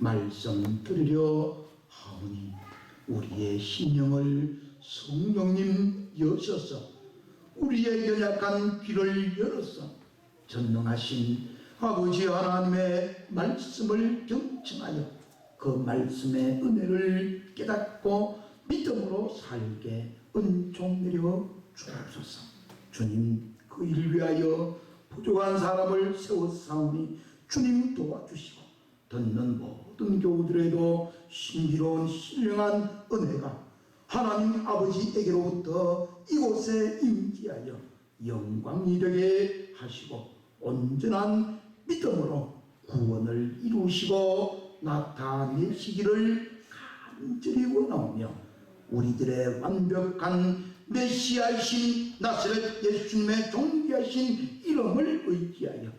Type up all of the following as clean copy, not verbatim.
말씀 들으려 하오니 우리의 심령을 성령님 여셔서 우리의 연약한 귀를 열어서 전능하신 아버지 하나님의 말씀을 경청하여 그 말씀의 은혜를 깨닫고 믿음으로 살게 은총 내려 주옵소서. 주님, 그 일을 위하여 부족한 사람을 세웠사오니 주님 도와주시고 듣는 모든 교우들에도 신비로운 신령한 은혜가 하나님 아버지에게로부터 이곳에 임기하여 영광이 되게 하시고 온전한 믿음으로 구원을 이루시고 나타내시기를 간절히 원하오며 우리들의 완벽한 메시아이신 나사렛 예수님의 존귀하신 이름을 의지하여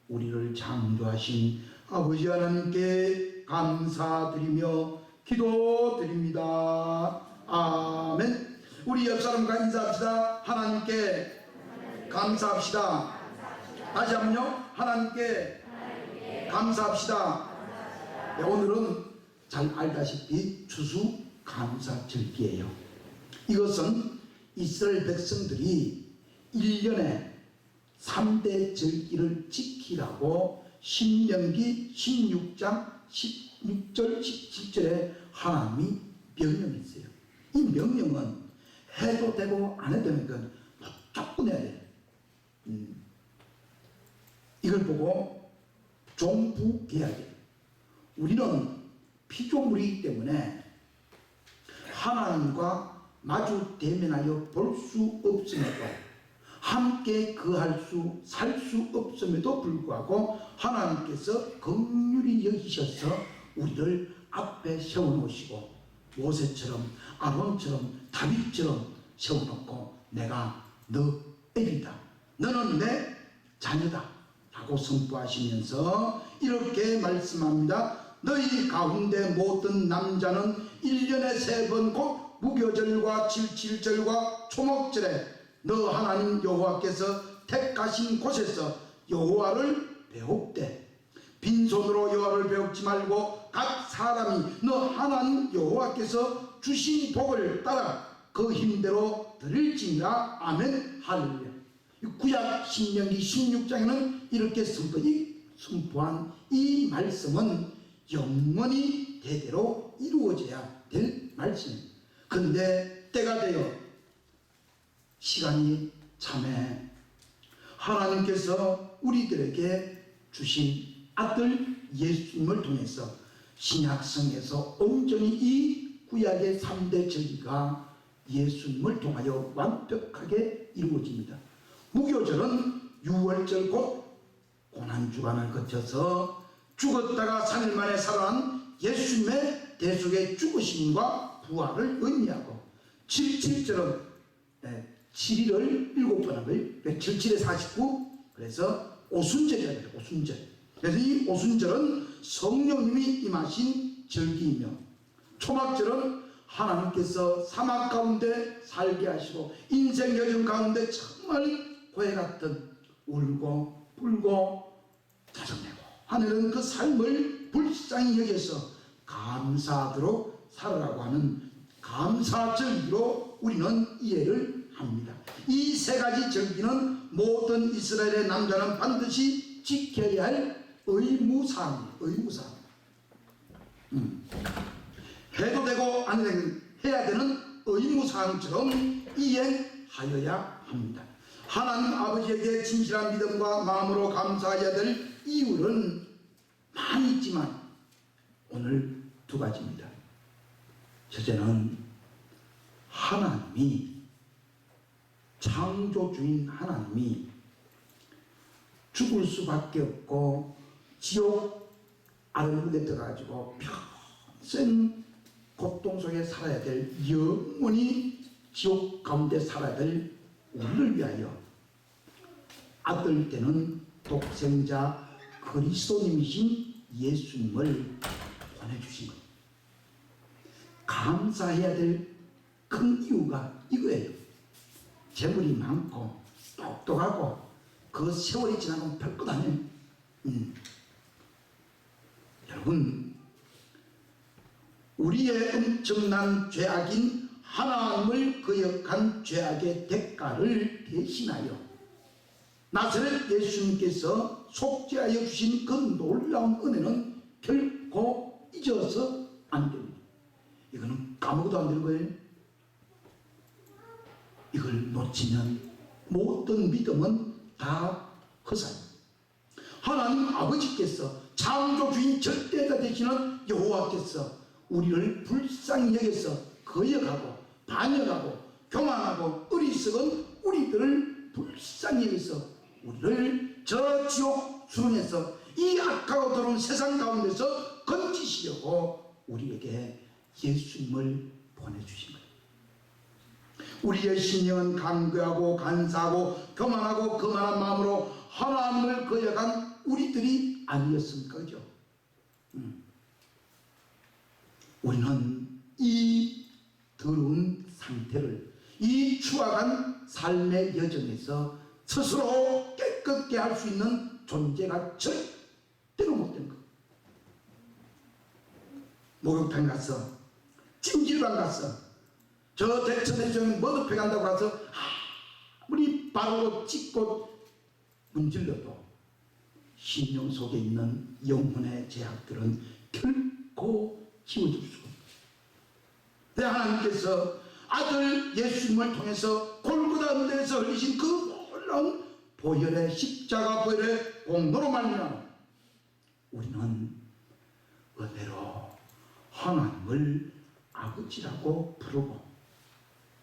우리를 창조하신 아버지 하나님께 감사드리며 기도드립니다. 아멘. 우리 옆사람과 인사합시다. 하나님께 감사합시다. 다시 한번요. 하나님께 감사합시다. 네, 오늘은 잘 알다시피 추수감사절기예요. 이것은 이스라엘 백성들이 1년에 3대 절기를 지키라고 신명기 16장 16절 17절에 하나님이 명령했어요. 이 명령은 해도 되고 안 해도 되는 건 무조건 해야 돼요. 이걸 보고 종부계약이에요. 우리는 피조물이기 때문에 하나님과 마주 대면하여 볼 수 없음에도 함께 거할 수, 살 수 없음에도 불구하고 하나님께서 긍휼히 여기셔서 우리를 앞에 세워놓으시고 모세처럼 아론처럼 다윗처럼 세워놓고 내가 너 애비다, 너는 내 자녀다 라고 선포하시면서 이렇게 말씀합니다. 너희 가운데 모든 남자는 1년에 3번 곧 무교절과 칠칠절과 초목절에 너 하나님 여호와께서 택하신 곳에서 여호와를 배웁되 빈손으로 여호와를 배웁지 말고 각 사람이 너 하나님 여호와께서 주신 복을 따라 그 힘대로 드릴지니라. 아멘. 할렐루야. 구약 신명기 16장에는 이렇게 선포한 이 말씀은 영원히 대대로 이루어져야 될 말씀입니다. 근데 때가 되어 시간이 참에 하나님께서 우리들에게 주신 아들 예수님을 통해서 신약성에서 온전히 이 구약의 3대 절기가 예수님을 통하여 완벽하게 이루어집니다. 무교절은 6월절 곧 고난주간을 거쳐서 죽었다가 3일 만에 살아난 예수님의 대속의 죽으심과 부활을 의미하고, 칠칠절은 7일을 7번 한 거예요. 77에 49, 그래서 오순절이라고 해요. 오순절. 그래서 이 오순절은 성령님이 임하신 절기이며, 초막절은 하나님께서 사막 가운데 살게 하시고 인생 여정 가운데 정말 고해 같은 울고 불고 자정내고 하늘은 그 삶을 불쌍히 여겨서 감사하도록 살아라고 하는 감사절기로 우리는 이해를 합니다. 이 세 가지 절기는 모든 이스라엘의 남자는 반드시 지켜야 할 의무사항이에요. 의무사항. 해도 되고 안 해도 되는, 해야 되는 의무사항처럼 이행하여야 합니다. 하나님 아버지에게 진실한 믿음과 마음으로 감사해야 될 이유는 많이 있지만 오늘 2가지입니다. 첫째는 하나님이, 창조주인 하나님이 죽을 수밖에 없고 지옥 아래에 들어가지고 평생 고통 속에 살아야 될, 영원히 지옥 가운데 살아야 될 우리를 위하여 아들 때는 독생자 그리스도님이신 예수님을 보내주신 것. 감사해야 될 큰 이유가 이거예요. 재물이 많고 똑똑하고 그 세월이 지나면 별것 아니에요. 여러분, 우리의 엄청난 죄악인 하나님을 거역한 죄악의 대가를 대신하여 나사렛 예수님께서 속죄하여 주신 그 놀라운 은혜는 결코 잊어서 안 됩니다. 이거는 까먹어도 안 되는 거예요. 이걸 놓치면 모든 믿음은 다 허사입니다. 하나님 아버지께서 창조주인 절대자 되시는 여호와께서 우리를 불쌍히 여겨서 거역하고 반역하고 교만하고 어리석은 우리들을 불쌍히 여겨서 우리를 저 지옥 수렁에서 이 악하고 더러운 세상 가운데서 건지시려고 우리에게 예수님을 보내주신 거예요. 우리의 심령은 강교하고 간사하고 교만하고 거만한 마음으로 하나님을 거역한 우리들이 아니었습니까? 그죠? 우리는 이 더러운 상태를, 이 추악한 삶의 여정에서 스스로 깨끗게 할 수 있는 존재가 절대로 못 된 것. 목욕탕 가서, 찜질방 가서, 저 대천대전 머드패 간다고 가서 아무리 바르고 찢고 문질러도 심령 속에 있는 영혼의 죄악들은 결코 지워질 수가 없습니다. 내 하나님께서 아들 예수님을 통해서 골고다 언덕에서 흘리신 그 놀라운 보혈의 십자가 보혈의 공로로 말미암아 우리는 의대로 하나님을 아버지라고 부르고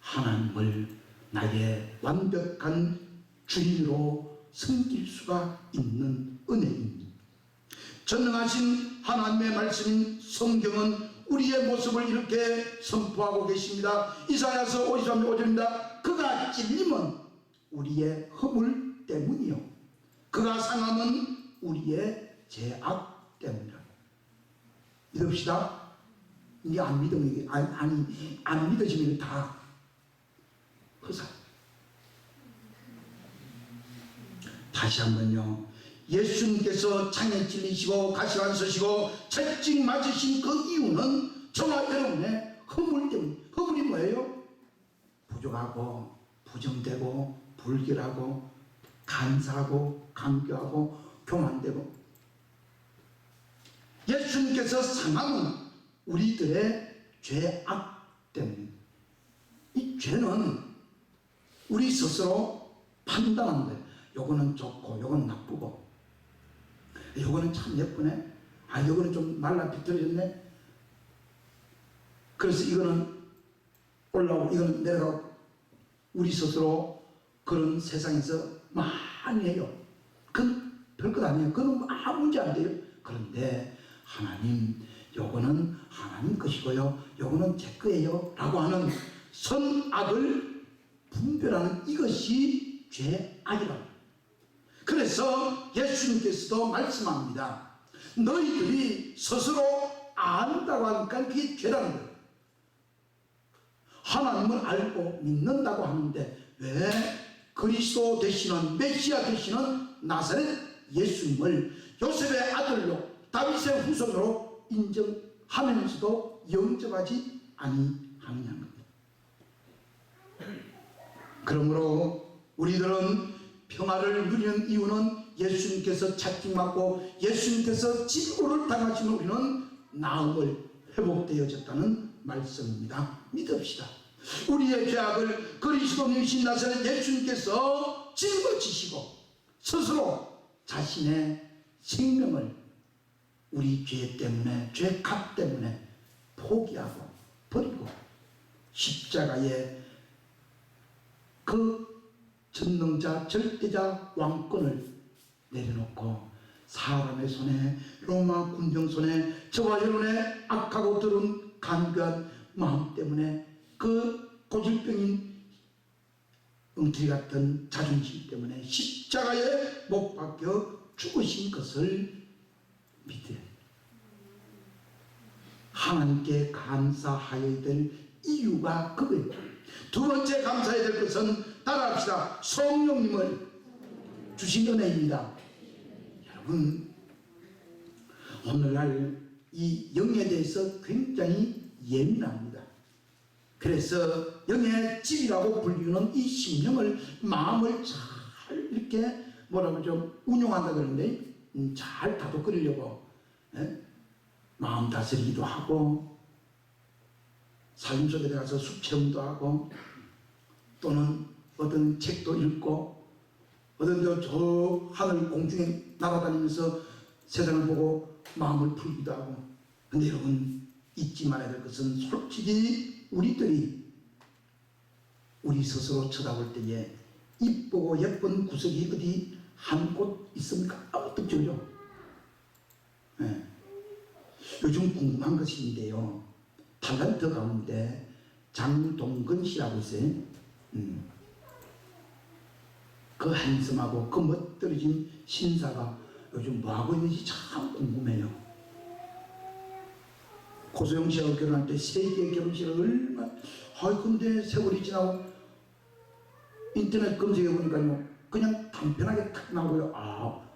하나님을 나의 완벽한 주인으로 섬길 수가 있는 은혜입니다. 전능하신 하나님의 말씀인 성경은 우리의 모습을 이렇게 선포하고 계십니다. 이사야서 53장 5절입니다. 그가 찔림은 우리의 허물 때문이요 그가 상함은 우리의 죄악 때문이라. 믿읍시다. 이게 안 믿으면 안 믿어지면 다 허사. 다시 한번요. 예수님께서 창에 찔리시고 가시관 서시고 채찍 맞으신 그 이유는 저와 여러분의 허물 때문에. 허물이 뭐예요? 부족하고 부정되고 불결하고 간사하고 강교하고 교만되고. 예수님께서 상함은 우리들의 죄악 때문에. 이 죄는 우리 스스로 판단하는 거예요. 요거는 좋고 요거는 나쁘고, 요거는 참 예쁘네, 요거는 좀 말라 비틀어졌네, 그래서 이거는 올라오고 이거는 내려가고. 우리 스스로 그런 세상에서 많이 해요. 그건 별것 아니에요. 그건 아무 문제 안 돼요. 그런데 하나님, 요거는 하나님 것이고요 요거는 제 거예요 라고 하는 선악을 분별하는 이것이 죄악이라고. 그래서 예수님께서도 말씀합니다. 너희들이 스스로 안다고 하니까 그게 죄라는 거예요. 하나님을 알고 믿는다고 하는데 왜 그리스도 되시는 메시아 되시는 나사렛 예수님을 요셉의 아들로 다윗의 후손으로 인정하면서도 영접하지 아니하느냐는 겁니다. 그러므로 우리들은 평화를 누리는 이유는 예수님께서 채찍맞고 예수님께서 진고를 당하시는 우리는 나음을 회복되어졌다는 말씀입니다. 믿읍시다. 우리의 죄악을 그리스도님이신 나사렛 예수님께서 짊어지시고 스스로 자신의 생명을 우리 죄 때문에, 죄값 때문에 포기하고 버리고 십자가에 그 전능자 절대자 왕권을 내려놓고 사람의 손에, 로마 군병 손에, 저와 여러분의 악하고 더러운 간교한 마음 때문에, 그 고질병인 엉터리 같은 자존심 때문에 십자가에 못 박혀 죽으신 것을 믿어요. 하나님께 감사하여야 될 이유가 그거예요. 두 번째 감사해야 될 것은 따라합시다. 성령님을 주신 은혜입니다. 여러분, 오늘날 이 영에 대해서 굉장히 예민합니다. 그래서 영의 집이라고 불리는 이 심령을, 마음을 잘 이렇게 뭐라고 좀 운용한다 그러는데, 잘 다독거리려고 마음 다스리기도 하고, 삶 속에 들어가서 숲체험도 하고, 또는 어떤 책도 읽고, 어떤 저 하늘 공중에 날아다니면서 세상을 보고 마음을 풀기도 하고. 근데 여러분, 잊지 말아야 될 것은 솔직히 우리들이 우리 스스로 쳐다볼 때에 이쁘고 예쁜 구석이 어디 한 곳 있습니까? 아무것도 없죠. 네. 요즘 궁금한 것이 있는데요, 탤런트 가운데 장동건 씨라고 있어요. 그 한섬하고 그 멋들어진 신사가 요즘 뭐하고 있는지 참 궁금해요. 고소영 씨하고 결혼할 때 세계 결혼식을 얼마나, 근데 세월이 지나고 인터넷 검색해 보니까요, 그냥 단편하게 탁 나오고요.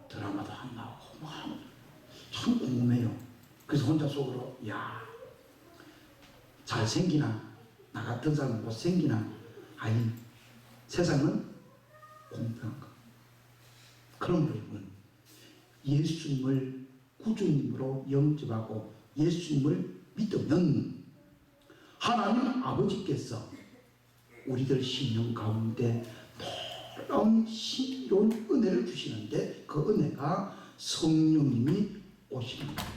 드라마도 안 나오고, 참 궁금해요. 그래서 혼자 속으로, 잘생기나, 나 같은 사람 못생기나, 아니, 세상은 공평한가. 그럼 여러분, 예수님을 구주님으로 영접하고 예수님을 믿으면 하나님 아버지께서 우리들 심령 가운데 놀라운 신비로운 은혜를 주시는데, 그 은혜가 성령님이 오시는 거예요.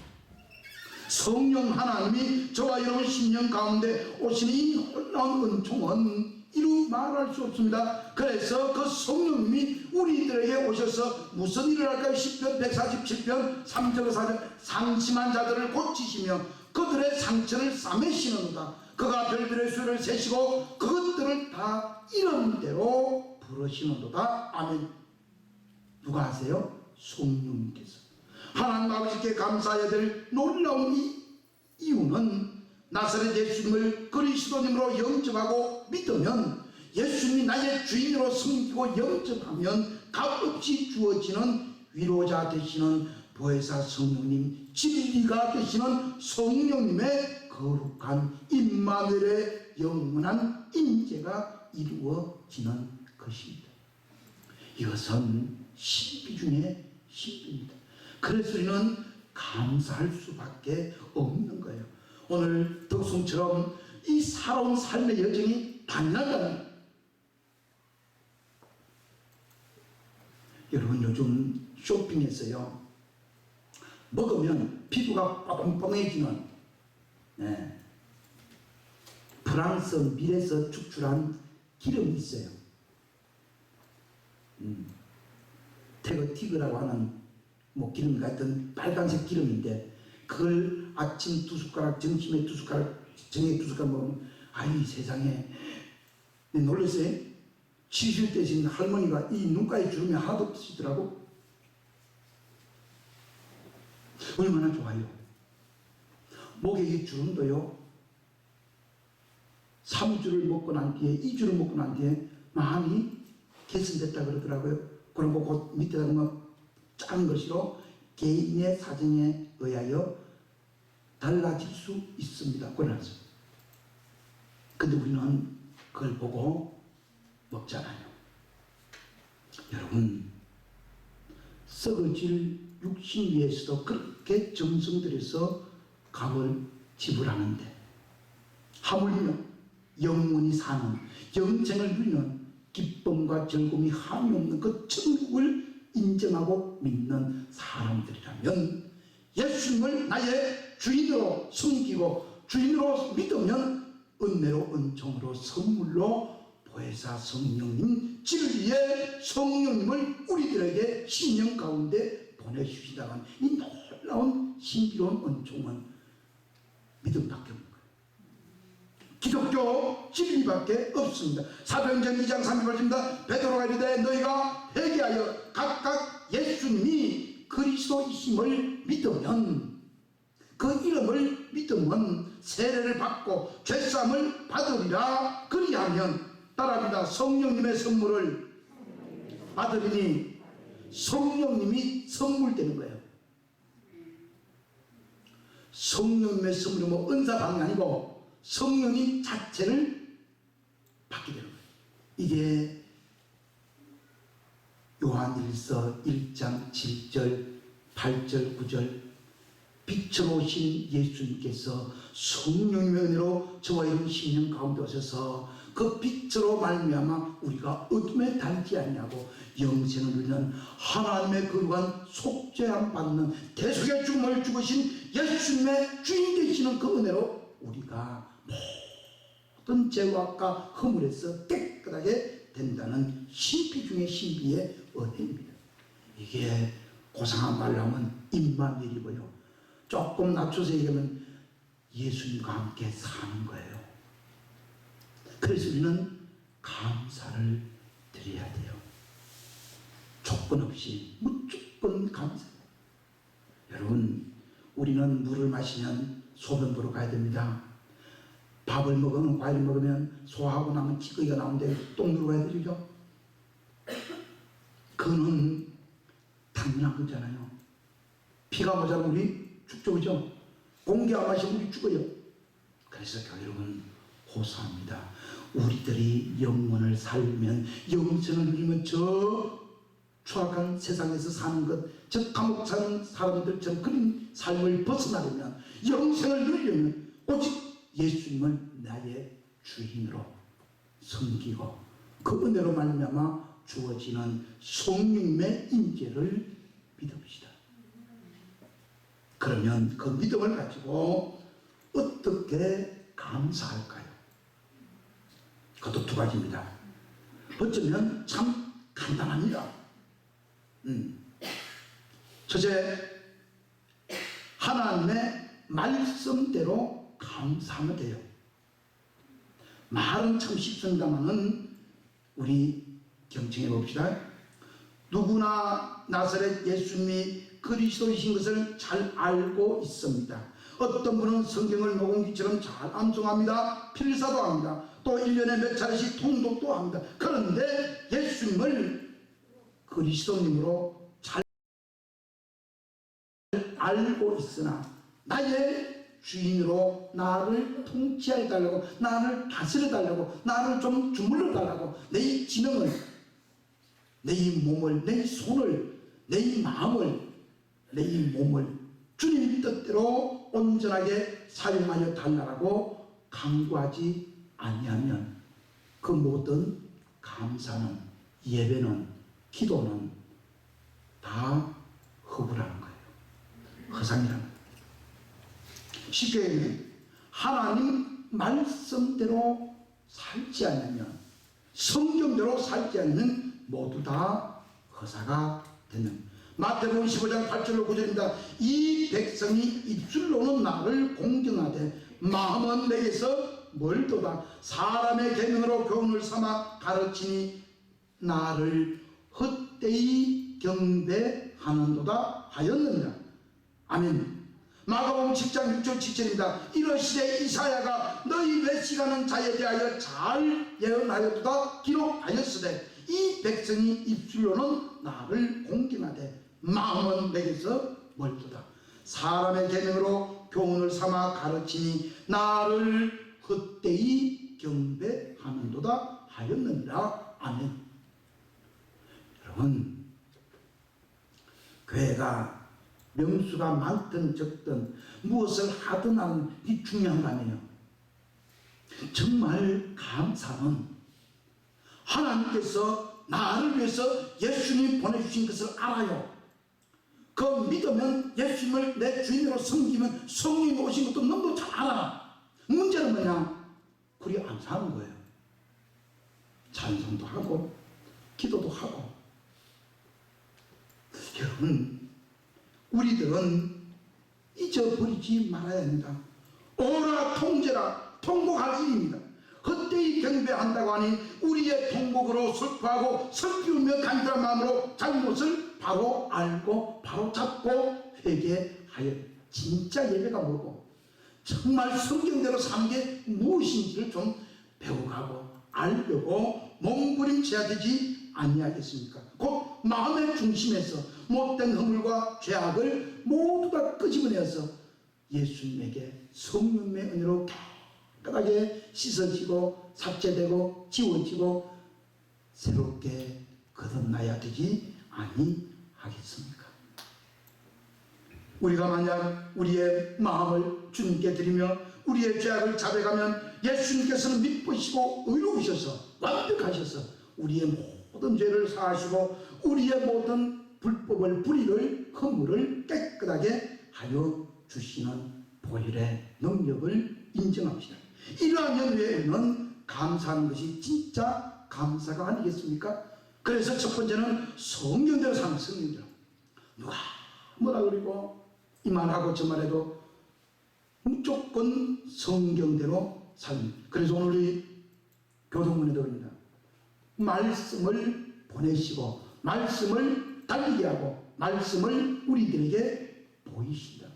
성령 하나님이 저와 여러분 심령 가운데 오시는 이 놀라운 은총은 이루 말할 수 없습니다. 그래서 그 성령님이 우리들에게 오셔서 무슨 일을 할까요? 시편 147편 3절 4절, 상심한 자들을 고치시며 그들의 상처를 싸매시는도다. 그가 별들의 수를 세시고 그것들을 다 이름대로 부르시는도다. 아멘. 누가 하세요? 성령님께서. 하나님 아버지께 감사해야 될 놀라운 이 이유는, 나사렛 예수님을 그리스도님으로 영접하고 믿으면, 예수님이 나의 주인으로 섬기고 영접하면 값없이 주어지는 위로자 되시는 보혜사 성령님, 진리가 되시는 성령님의 거룩한 임마누엘의 영원한 임재가 이루어지는 것입니다. 이것은 신비 중에 신비입니다. 그래서 우리는 감사할 수밖에 없는 거예요. 오늘 덕송처럼 이 살아온 삶의 여정이 단단하다. 여러분, 요즘 쇼핑에서요, 먹으면 피부가 뻥뻥해지는 프랑스 밀에서 축출한 기름이 있어요. 테거티그라고 하는 기름 같은 빨간색 기름인데, 그걸 아침 2숟가락, 점심에 2숟가락, 저녁에 2숟가락 먹으면, 이 세상에, 놀랐어요. 70대 되신 할머니가 이 눈가에 주름이 하나도 없으시더라고. 얼마나 좋아요. 목에 이 주름도요, 3주를 먹고 난 뒤에, 2주를 먹고 난 뒤에 많이 개선됐다 그러더라고요. 그런 거 곧 밑에다 작은 글씨로 개인의 사정에 의하여 달라질 수 있습니다. 그래서 근데 우리는 그걸 보고 먹잖아요. 여러분, 썩어질 육신 위에서도 그렇게 정성 들여서 값을 지불하는데, 하물며 영원히 사는, 영생을 누리는 기쁨과 즐거움이 한이 없는 그 천국을 인정하고 믿는 사람들이라면, 예수님을 나의 주인으로 섬기고 주인으로 믿으면 은혜로, 은총으로, 선물로 보혜사 성령님, 진리의 성령님을 우리들에게 심령 가운데 보내주시다간, 이 놀라운 신비로운 은총은 믿음밖에 없는 거예요. 기독교 진리밖에 없습니다. 사도행전 2장 30절입니다. 베드로가 이르되 너희가 회개하여 각각 예수님이 그리스도이심을 믿으면, 그 이름을 믿으면 세례를 받고 죄사함을 받으리라. 그리하면, 따라합니다. 성령님의 선물을 받으리니, 성령님이 선물되는 거예요. 성령님의 선물이 은사방이 아니고 성령님 자체를 받게 되는 거예요. 이게 요한일서 1장 7절 8절 9절 빛으로 오신 예수님께서 성령님의 은혜로 저와 여러분 심령 가운데 오셔서 그 빛으로 말미암아 우리가 어둠에 달지 않냐고 영생을 누리는 하나님의 거룩한 속죄함 받는 대속의 죽음을 죽으신 예수님의 주인 되시는 그 은혜로 우리가 모든 죄악과 허물에서 깨끗하게 된다는 신비 중의 신비의 은혜입니다. 이게 고상한 말로 하면 임마누엘이고요. 조금 낮춰서 얘기하면 예수님과 함께 사는 거예요. 그래서 우리는 감사를 드려야 돼요. 조건 없이 무조건 감사. 여러분, 우리는 물을 마시면 소변 보러 가야 됩니다. 밥을 먹으면, 과일을 먹으면 소화하고 나면 찌꺼기가 나오는데 똥 누러 가야 되죠. 그거는 당연한 거잖아요. 피가 모자라면 우리 죽죠, 그죠? 공기 안 마시면 우리 죽어요. 그래서 여러분 호소합니다. 우리들이 영혼을 살면, 영생을 누리면 저 추악한 세상에서 사는 것, 저 감옥 사는 사람들처럼 그런 삶을 벗어나려면, 영생을 누리려면 오직 예수님을 나의 주인으로 섬기고 그 은혜로 말미암아 주어지는 성령님의 임재를 믿읍시다. 그러면 그 믿음을 가지고 어떻게 감사할까요? 그것도 두 가지입니다. 어쩌면 참 간단합니다. 첫째, 하나님의 말씀대로 감사하면 돼요. 말은 참 쉽습니다만은 우리 경청해 봅시다. 누구나 나사렛 예수님이 그리스도이신 것을 잘 알고 있습니다. 어떤 분은 성경을 녹음기처럼 잘 암송합니다. 필사도 합니다. 또 1년에 몇 차례씩 통독도 합니다. 그런데 예수님을 그리스도님으로 잘 알고 있으나 나의 주인으로 나를 통치해 달라고, 나를 다스려 달라고, 나를 좀 주물러 달라고, 내 지능을, 내 몸을, 내 손을, 내 마음을, 내 몸을 주님 뜻대로 온전하게 사용하여 달라고 강구하지 아니하면 그 모든 감사는, 예배는, 기도는 다 허구라는 거예요. 허상이라는 거예요. 쉽게 얘기하면 하나님 말씀대로 살지 않으면, 성경대로 살지 않으면 모두 다 허사가 되는. 마태복음 15장 8절로 9절입니다. 이 백성이 입술로는 나를 공경하되 마음은 내게서 멀도다. 사람의 계명으로 교훈을 삼아 가르치니 나를 헛되이 경배하는도다 하였느니라. 아멘. 마가복음 10장 6절 7절입니다. 이러시되 이사야가 너희 외식하는 자에 대하여 잘 예언하였도다 기록하였으되 이 백성이 입술로는 나를 공경하되 마음은 내게서 멀도다. 사람의 계명으로 교훈을 삼아 가르치니 나를 헛되이 경배하는도다 하였느니라. 아멘. 여러분, 교회가 명수가 많든 적든 무엇을 하든 하는 이 중요한 거 아니에요. 정말 감사는 하나님께서 나를 위해서 예수님 보내주신 것을 알아요. 그 믿으면, 예수님을 내 주인으로 섬기면 성령이 오신 것도 너무 잘 알아. 문제는 뭐냐? 그리 안 사는 거예요. 찬송도 하고 기도도 하고. 여러분, 우리들은 잊어버리지 말아야 합니다. 오라 통제라, 통곡할 일입니다. 헛되이 경배한다고 하니 우리의 통곡으로 슬퍼하고 슬피우며 간절한 마음으로 잘못을 바로 알고 바로 잡고 회개하여 진짜 예배가 뭐고 정말 성경대로 사는 게 무엇인지를 좀 배워가고 알려고 몸부림쳐야 되지 아니하겠습니까? 곧 마음의 중심에서 못된 허물과 죄악을 모두 다 끄집어내어서 예수님에게 성령의 은혜로 깨끗하게 씻어지고 삭제되고 지워지고 새롭게 거듭나야 되지 아니하겠습니까? 우리가 만약 우리의 마음을 주님께 드리며 우리의 죄악을 자백하면 예수님께서는 미쁘시고 의로우셔서 완벽하셔서 우리의 모든 죄를 사하시고 우리의 모든 불법을 불의를 허물을 깨끗하게 하여 주시는 보혈의 능력을 인정합시다. 이러한 연후에는 감사하는 것이 진짜 감사가 아니겠습니까? 그래서 첫 번째는 성경대로 사는 성경대로. 누가 뭐라 그러고 이 말하고 저 말해도 무조건 성경대로 살면. 그래서 오늘 이 교동문에도 그럽니다. 말씀을 보내시고 말씀을 달리게 하고 말씀을 우리들에게 보이신다.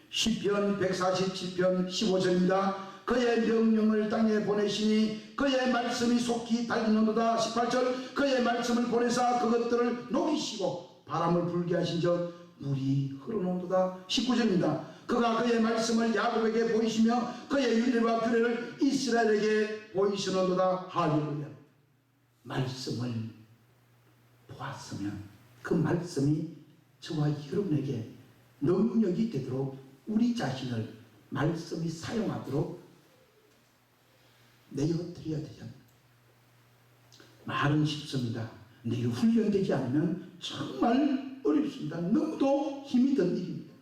시편 147편 15절입니다. 그의 명령을 땅에 보내시니 그의 말씀이 속히 달리는도다. 18절 그의 말씀을 보내사 그것들을 녹이시고 바람을 불게 하신즉 물이 흐르는도다. 19절입니다. 그가 그의 말씀을 야곱에게 보이시며 그의 윤례와 규례를 이스라엘에게 보이시는도다. 할렐루야. 말씀을 보았으면 그 말씀이 저와 여러분에게 능력이 되도록 우리 자신을 말씀이 사용하도록 내어드려야 되잖아요. 말은 쉽습니다. 근데 이거 훈련되지 않으면 정말 어렵습니다. 너무도 힘이 든 일입니다.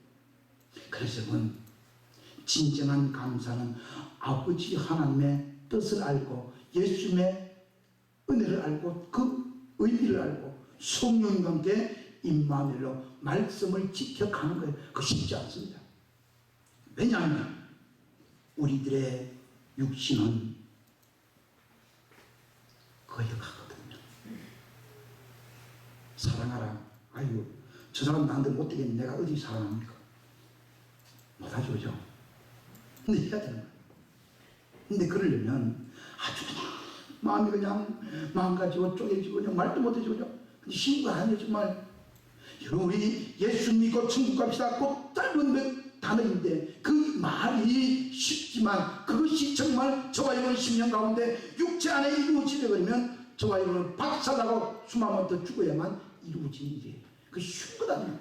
그래서 여러분, 진정한 감사는 아버지 하나님의 뜻을 알고 예수님의 은혜를 알고 그 의미를 알고 성령과 함께 임마누엘로 말씀을 지켜가는 거예요. 그거 쉽지 않습니다. 왜냐하면 우리들의 육신은 거역하거든요. 사랑하라. 아유, 저 사람 나한테 못되겠네. 내가 어디 사랑합니까? 못하죠, 그죠? 근데 해야 되는 거예요. 근데 그러려면 아주 그냥 마음이 그냥 망가지고 쪼개지고 그냥 말도 못해지고 그냥 근데 쉬운 거 아니에요, 정말. 여러분, 우리 예수 믿고 천국 갑시다. 꼭 짧은 단어인데 그 말이 쉽지만 그것이 정말 저와 여러분 10년 가운데 육체 안에 이루어지려 그러면 저와 여러분은 박살나고 숨 한 번 더 죽어야만 이루어지는 일이에요. 그 쉬운 것 아니에요.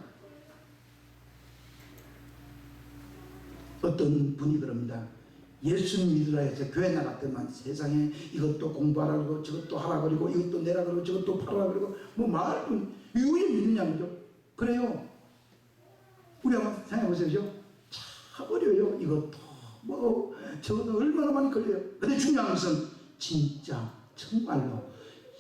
어떤 분이 그럽니다. 예수님 믿으라 해서 교회 나갔더만 세상에 이것도 공부하라 그러고 저것도 하라 그러고 이것도 내라 그러고 저것도 팔아라 그러고 뭐 말을 왜 믿느냐고요. 그래요. 우리 한번 생각해보세요. 참 어려워요. 이것도 뭐 저것도 얼마나 많이 걸려요. 근데 중요한 것은 진짜 정말로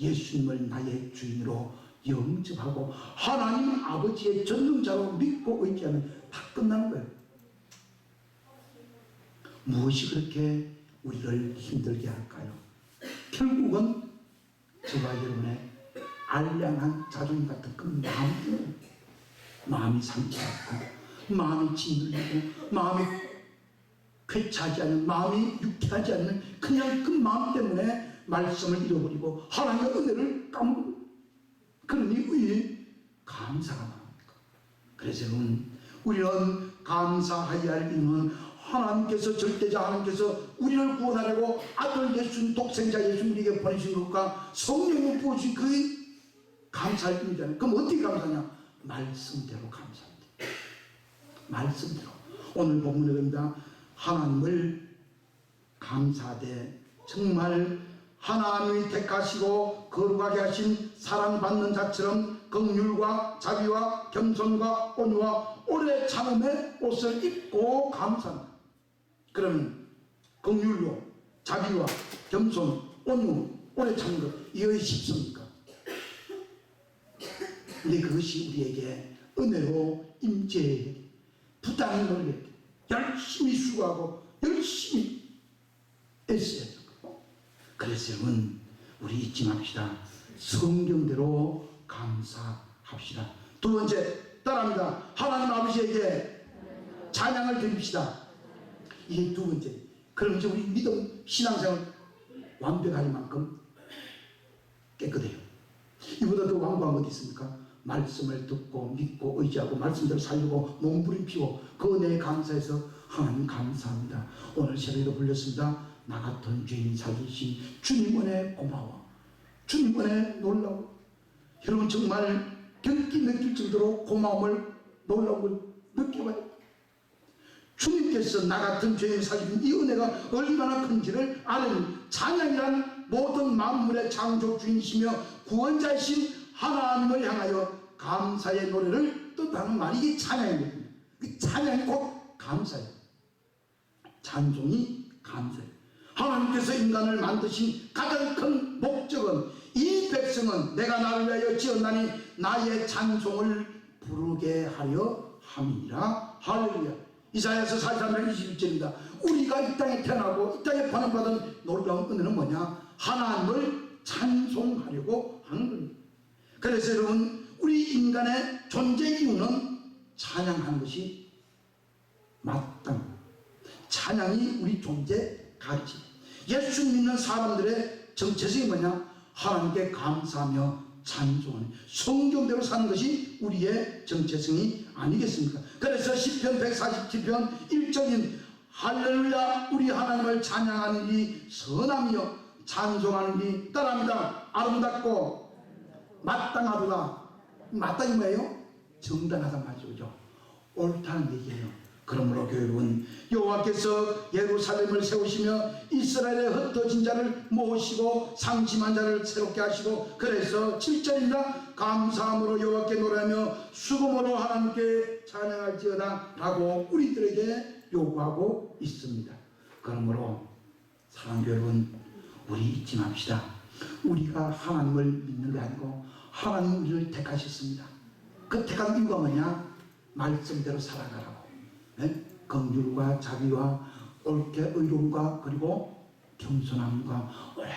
예수님을 나의 주인으로 영접하고 하나님 아버지의 전능자로 믿고 의지하면 다 끝나는 거예요. 무엇이 그렇게 우리를 힘들게 할까요? 결국은 저와 여러분의 알량한 자존심 같은 그 마음 때문에 마음이 상처받고 마음이 짓눌리고 마음이 쾌차하지 않는 마음이 유쾌하지 않는 그냥 그 마음 때문에 말씀을 잃어버리고 하나님의 은혜를 까먹고 그러니 왜 감사가 나옵니까? 그래서 여러분 우리는 감사하여야 할 이유는 하나님께서 절대자 하나님께서 우리를 구원하려고 아들 예수님 독생자 예수님에게 보내신 것과 성령을 부어주신 그 감사할 일이잖아요. 그럼 어떻게 감사하냐? 말씀대로 감사합니다. 말씀대로. 오늘 본문에 봅니다. 하나님을 감사하되 정말 하나님이 택하시고 거룩하게 하신 사랑받는 자처럼 긍휼과 자비와 겸손과 온유와 오래 참음의 옷을 입고 감사합니다. 그러면 긍휼로 자비와 겸손, 온유, 오래 참는 것 이거 쉽습니까? 근데 그것이 우리에게 은혜로 임재해 부담을 걸게 열심히 수고하고 열심히 애써야 돼요. 그래서 여러분 우리 잊지 맙시다. 성경대로 감사합시다. 두 번째 따라합니다. 하나님 아버지에게 찬양을 드립시다. 이게 두 번째. 그럼 이제 우리 믿음 신앙생활 완벽할 만큼 깨끗해요. 이보다 더 완고한 것 어디 있습니까? 말씀을 듣고 믿고 의지하고 말씀대로 살리고 몸부림피고 그 은혜에 감사해서 하나님 감사합니다. 오늘 새벽에도 불렸습니다. 나 같은 죄인 살리신 주님 은혜 고마워. 주님 은혜 놀라워. 여러분 정말 견디 느낄 정도로 고마움을 놀라움을 느껴봐요. 주님께서 나 같은 죄인 살리신 이 은혜가 얼마나 큰지를 아는 찬양이란 모든 만물의 창조 주인이시며 구원자이신 하나님을 향하여 감사의 노래를 뜻하는 말이 이게 찬양이거든요. 그 찬양이 곧 감사예요. 찬송이 감사예요. 하나님께서 인간을 만드신 가장 큰 목적은 이 백성은 내가 나를 위하여 지었나니 나의 찬송을 부르게 하려 함이니라. 할렐루야. 이사야서 43장 21절입니다. 우리가 이 땅에 태어나고 이 땅에 번영받은 놀라운 은혜는 뭐냐? 하나님을 찬송하려고 하는 겁니다. 그래서 여러분 우리 인간의 존재 이유는 찬양하는 것이 마땅. 찬양이 우리 존재 가치. 예수 믿는 사람들의 정체성이 뭐냐? 하나님께 감사하며 찬송하는 성경대로 사는 것이 우리의 정체성이 아니겠습니까? 그래서 시편 147편 1절인 할렐루야 우리 하나님을 찬양하는 이 선함이여 찬송하는 이 따라합니다. 아름답고 마땅하도다. 마땅이 뭐예요? 정당하단 말이죠. 그죠? 옳다는 얘기예요. 그러므로 여러분 여호와께서 예루살렘을 세우시며 이스라엘의 흩어진 자를 모으시고 상심한 자를 새롭게 하시고 그래서 7절입니다. 감사함으로 여호와께 노래하며 수금으로 하나님께 찬양할지어다 라고 우리들에게 요구하고 있습니다. 그러므로 사랑하는 여러분 우리 잊지 맙시다. 우리가 하나님을 믿는 게 아니고 하나님 우리를 택하셨습니다. 그 택한 이유가 뭐냐? 말씀대로 살아가라고. 네? 긍휼과 자비와 옳게 의로움과 그리고 겸손함과 오래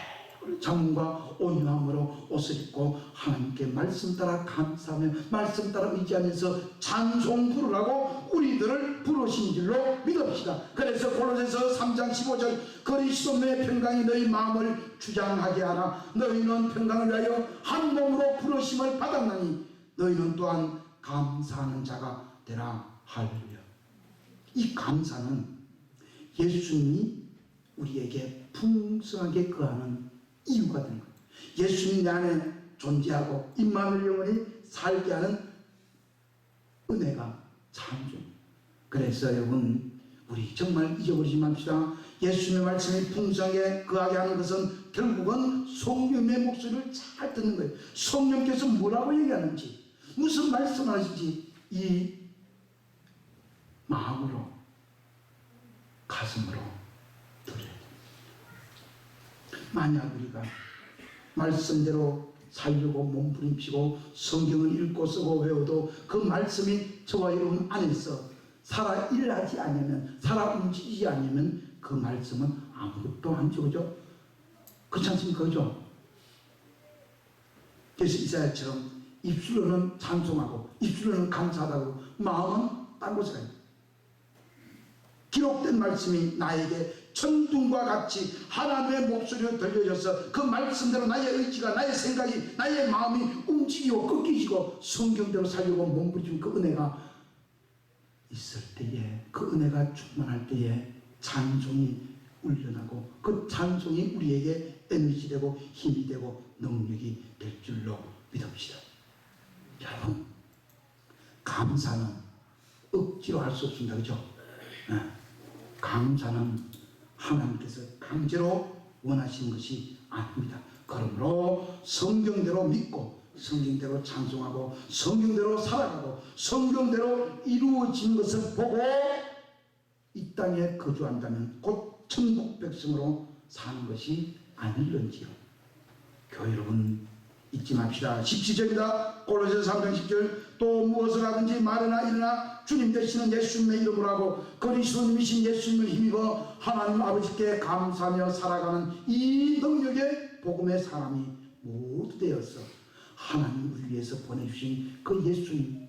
참음과 온유함으로 옷을 입고 하나님께 말씀 따라 감사하며 말씀 따라 의지하면서 찬송 부르라고 우리들을 부르신 줄로 믿읍시다. 그래서 골로새서 3장 15절 그리스도의 평강이 너희 마음을 주장하게 하라. 너희는 평강을 위하여 한 몸으로 부르심을 받았나니 너희는 또한 감사하는 자가 되라. 할렐루야. 이 감사는 예수님이 우리에게 풍성하게 거하는 이유가 되는 거예요. 예수님 내 안에 존재하고 임마누엘 영원히 살게 하는 은혜가 찬송. 그래서 여러분 우리 정말 잊어버리지 맙시다. 예수님의 말씀이 풍성하게 거하게 하는 것은 결국은 성령의 목소리를 잘 듣는 거예요. 성령께서 뭐라고 얘기하는지 무슨 말씀하시는지 이 마음으로 가슴으로 들어야 됩니다. 만약 우리가 말씀대로 살려고 몸부림치고 성경을 읽고 쓰고 외워도 그 말씀이 저와 여러분 안에서 살아 일하지 않으면 살아 움직이지 않으면 그 말씀은 아무것도 안 주죠. 그렇지 않습니까? 그죠? 그래서 이사야처럼 입술로는 찬송하고 입술로는 감사하다고 마음은 딴 곳에 가요. 기록된 말씀이 나에게 천둥과 같이 하나님의 목소리로 들려져서 그 말씀대로 나의 의지가 나의 생각이 나의 마음이 움직이고 꺾이고 성경대로 살려고 몸부림치는 그 은혜가 있을 때에 그 은혜가 충만할 때에 찬송이 울려나고 그 찬송이 우리에게 에너지 되고 힘이 되고 능력이 될 줄로 믿읍시다. 여러분 감사는 억지로 할 수 없습니다. 그죠? 네. 감사는 하나님께서 강제로 원하시는 것이 아닙니다. 그러므로 성경대로 믿고 성경대로 찬송하고 성경대로 살아가고 성경대로 이루어진 것을 보고 이 땅에 거주한다면 곧 천국 백성으로 사는 것이 아닐런지요. 교회 여러분 잊지 맙시다. 17절이다. 골로새서 3장 10절 또 무엇을 하든지 말이나 일어나 주님 되시는 예수님의 이름으로 하고 그리스도님이신 예수님을 힘입어 하나님 아버지께 감사하며 살아가는 이 능력의 복음의 사람이 모두 되어서 하나님 우리 위해서 보내주신 그 예수님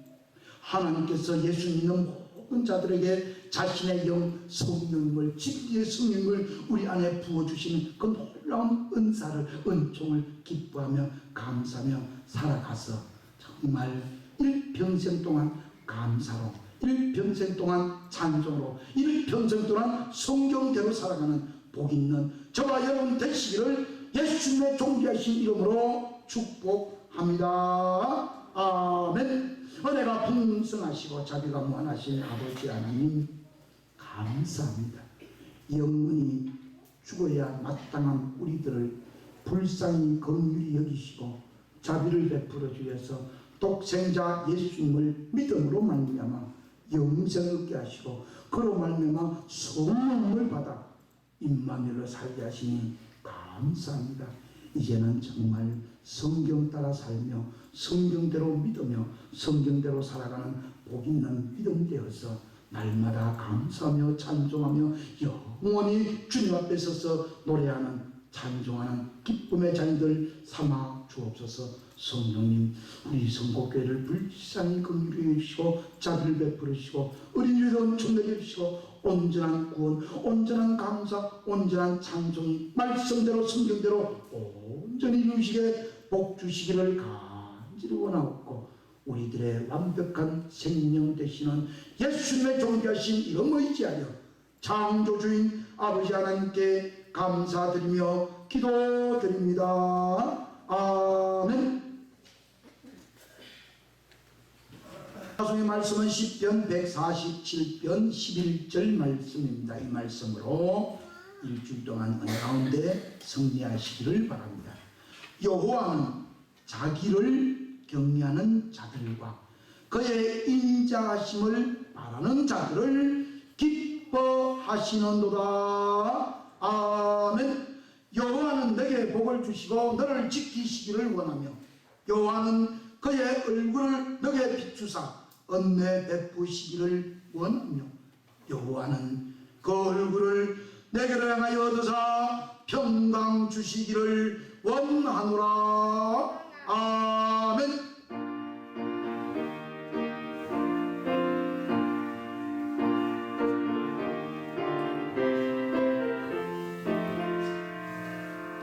하나님께서 예수 믿는 모든 자들에게 자신의 영 성령을 진리의 성령을 우리 안에 부어주시는 그 놀라운 은사를 은총을 기뻐하며 감사하며 살아가서 정말 일평생 동안 감사로 일평생 동안 찬송으로 일평생 동안 성경대로 살아가는 복 있는 저와 여러분 되시기를 예수님의 존귀하신 이름으로 축복합니다. 아멘. 은혜가 풍성하시고 자비가 무한하신 아버지 하나님 감사합니다. 영원히 죽어야 마땅한 우리들을 불쌍히 긍휼히 여기시고 자비를 베풀어 주셔서 독생자 예수님을 믿음으로 말미암아 영생을 얻게 하시고 그로 말미암아 성령을 받아 임마누엘로 살게 하시니 감사합니다. 이제는 정말 성경 따라 살며 성경대로 믿으며 성경대로 살아가는 복 있는 믿음 되어서 날마다 감사하며 찬송하며 영원히 주님 앞에 서서 노래하는 찬송하는 기쁨의 자녀들 삼아 주옵소서. 성령님 우리 선곡교회를 불쌍히 긍휼히 여기시고 자비를 베풀으시고 어린이들 천대해 주시고 온전한 구원, 온전한 감사, 온전한 찬송이 말씀대로 성경대로 온전히 이루시게 복 주시기를 간절히 원하옵고 우리들의 완벽한 생명 되시는 예수님의 존귀하신 이름 의지하여 창조주인 아버지 하나님께 감사드리며 기도드립니다. 아멘. 하송의 말씀은 시편 147편 11절 말씀입니다. 이 말씀으로 일주일 동안 은혜 가운데 승리하시기를 바랍니다. 여호와는 자기를 경외하는 자들과 그의 인자하심을 바라는 자들을 기뻐하시는도다. 아멘. 여호와는 내게 복을 주시고 너를 지키시기를 원하며 여호와는 그의 얼굴을 너게 비추사 은혜 베푸시기를 원하며 여호와는 그 얼굴을 내게로 향하여 드사 평강 주시기를 원하노라.